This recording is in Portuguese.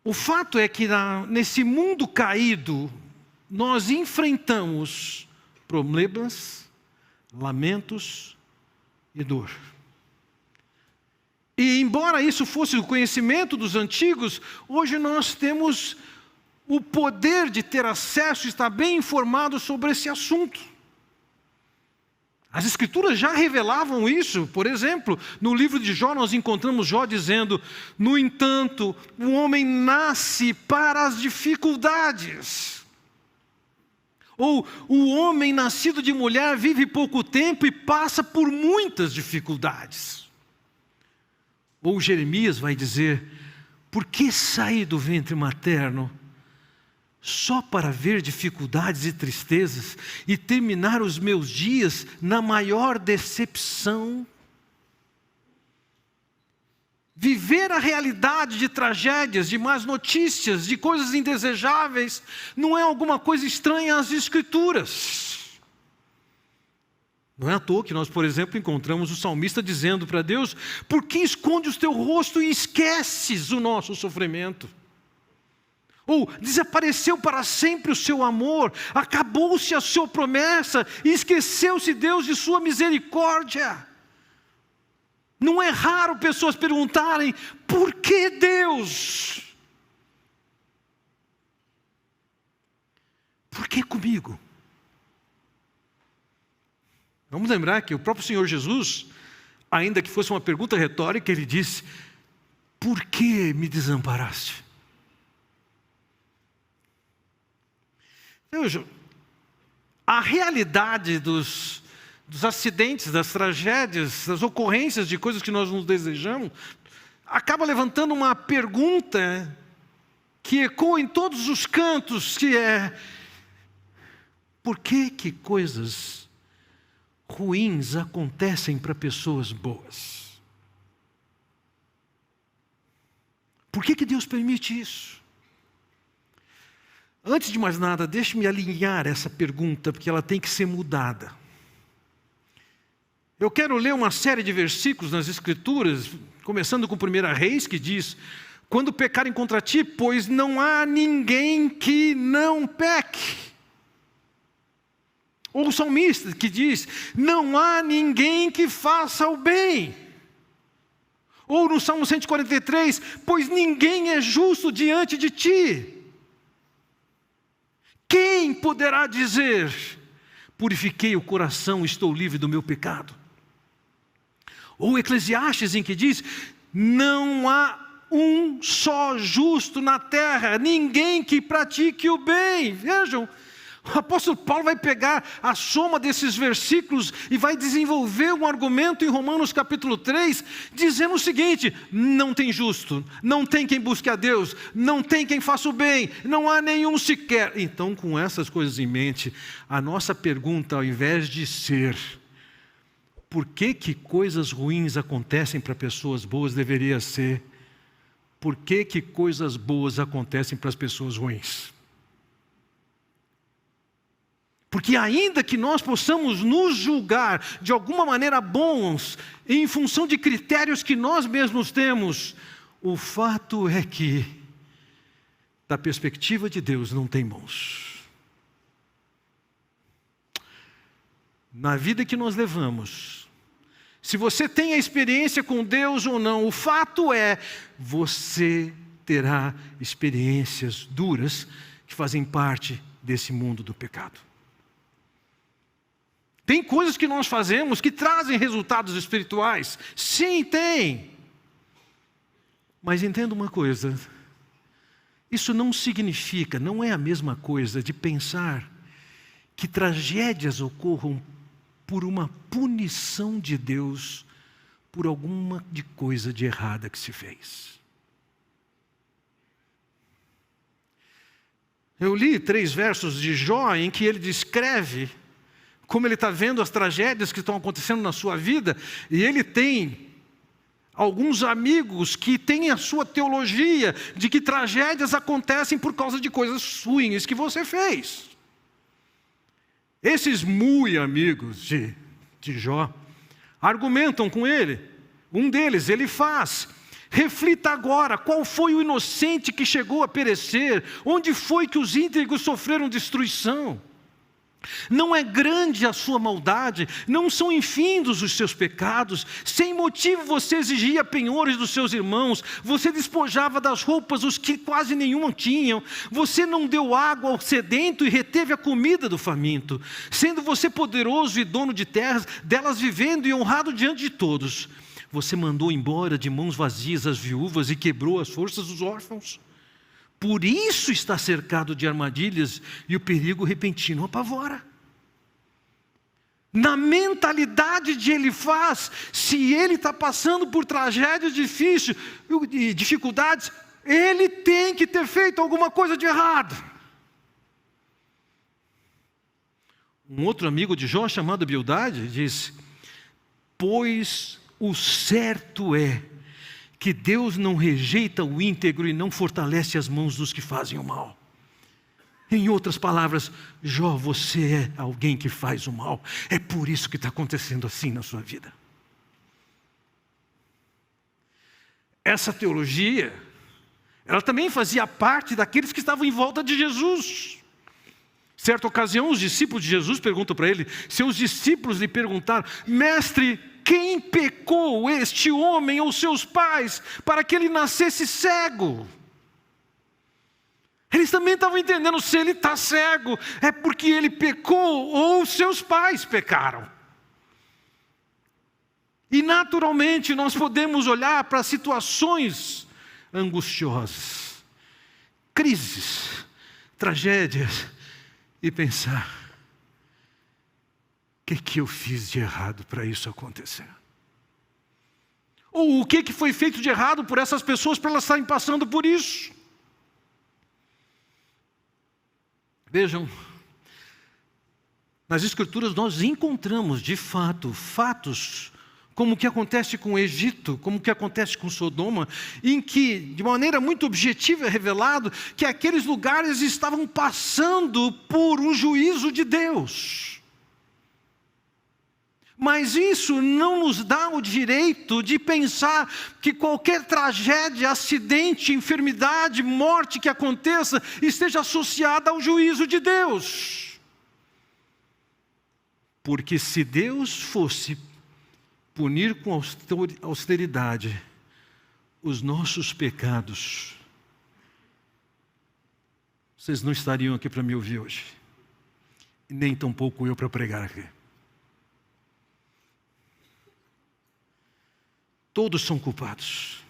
O fato é que nesse mundo caído, nós enfrentamos problemas, lamentos e dor. E embora isso fosse o conhecimento dos antigos, hoje nós temos o poder de ter acesso e estar bem informado sobre esse assunto. As Escrituras já revelavam isso. Por exemplo, no livro de Jó nós encontramos Jó dizendo: no entanto, o homem nasce para as dificuldades. Ou o homem nascido de mulher vive pouco tempo e passa por muitas dificuldades. Ou Jeremias vai dizer: por que saí do ventre materno só para ver dificuldades e tristezas e terminar os meus dias na maior decepção? Viver a realidade de tragédias, de más notícias, de coisas indesejáveis, não é alguma coisa estranha às Escrituras. Não é à toa que nós, por exemplo, encontramos o salmista dizendo para Deus: por que escondes o teu rosto e esqueces o nosso sofrimento? Ou desapareceu para sempre o seu amor, acabou-se a sua promessa e esqueceu-se Deus de sua misericórdia. Não é raro pessoas perguntarem: por que Deus? Por que comigo? Vamos lembrar que o próprio Senhor Jesus, ainda que fosse uma pergunta retórica, Ele disse: por que me desamparaste? Veja, a realidade dos acidentes, das tragédias, das ocorrências de coisas que nós não desejamos, acaba levantando uma pergunta que ecoa em todos os cantos, que é: por que coisas ruins acontecem para pessoas boas? Por que Deus permite isso? Antes de mais nada, deixe-me alinhar essa pergunta, porque ela tem que ser mudada. Eu quero ler uma série de versículos nas Escrituras, começando com 1 Reis, que diz: quando pecarem contra ti, pois não há ninguém que não peque. Ou o salmista que diz: não há ninguém que faça o bem. Ou no Salmo 143, pois ninguém é justo diante de ti. Quem poderá dizer: purifiquei o coração, estou livre do meu pecado? Ou Eclesiastes, em que diz: não há um só justo na terra, ninguém que pratique o bem. Vejam, o apóstolo Paulo vai pegar a soma desses versículos e vai desenvolver um argumento em Romanos capítulo 3, dizendo o seguinte: não tem justo, não tem quem busque a Deus, não tem quem faça o bem, não há nenhum sequer. Então, com essas coisas em mente, a nossa pergunta, ao invés de ser por que coisas ruins acontecem para pessoas boas, deveria ser: por que coisas boas acontecem para as pessoas ruins? Porque ainda que nós possamos nos julgar de alguma maneira bons, em função de critérios que nós mesmos temos, o fato é que, da perspectiva de Deus, não tem mãos. Na vida que nós levamos, se você tem a experiência com Deus ou não, o fato é, você terá experiências duras que fazem parte desse mundo do pecado. Tem coisas que nós fazemos que trazem resultados espirituais. Sim, tem. Mas entenda uma coisa: isso não significa, não é a mesma coisa de pensar que tragédias ocorram por uma punição de Deus por alguma coisa de errada que se fez. Eu li 3 versos de Jó em que ele descreve como ele está vendo as tragédias que estão acontecendo na sua vida, e ele tem alguns amigos que têm a sua teologia de que tragédias acontecem por causa de coisas ruins que você fez. Esses muito amigos de Jó argumentam com ele. Um deles, ele faz Reflita agora, qual foi o inocente que chegou a perecer? Onde foi que os íntegros sofreram destruição? Não é grande a sua maldade, não são infindos os seus pecados. Sem motivo você exigia penhores dos seus irmãos, você despojava das roupas os que quase nenhuma tinham, você não deu água ao sedento e reteve a comida do faminto, sendo você poderoso e dono de terras, delas vivendo e honrado diante de todos. Você mandou embora de mãos vazias as viúvas e quebrou as forças dos órfãos. Por isso está cercado de armadilhas e o perigo repentino apavora. Na mentalidade de Elifaz, se ele está passando por tragédias difíceis e dificuldades, ele tem que ter feito alguma coisa de errado. Um outro amigo de Jó, chamado Bildade, diz: pois o certo é que Deus não rejeita o íntegro e não fortalece as mãos dos que fazem o mal. Em outras palavras, Jó, você é alguém que faz o mal. É por isso que está acontecendo assim na sua vida. Essa teologia, ela também fazia parte daqueles que estavam em volta de Jesus. Certa ocasião, os discípulos de Jesus perguntam para ele, seus discípulos lhe perguntaram: mestre, quem pecou, este homem ou seus pais, para que ele nascesse cego? Eles também estavam entendendo, se ele está cego, é porque ele pecou ou seus pais pecaram. E naturalmente nós podemos olhar para situações angustiosas, crises, tragédias, e pensar: o que eu fiz de errado para isso acontecer? Ou o que foi feito de errado por essas pessoas para elas estarem passando por isso? Vejam, nas Escrituras nós encontramos de fato fatos como o que acontece com o Egito, como o que acontece com Sodoma, em que de maneira muito objetiva é revelado que aqueles lugares estavam passando por um juízo de Deus. Mas isso não nos dá o direito de pensar que qualquer tragédia, acidente, enfermidade, morte que aconteça esteja associada ao juízo de Deus. Porque se Deus fosse punir com austeridade os nossos pecados, vocês não estariam aqui para me ouvir hoje, e nem tampouco eu para pregar aqui. Todos são culpados.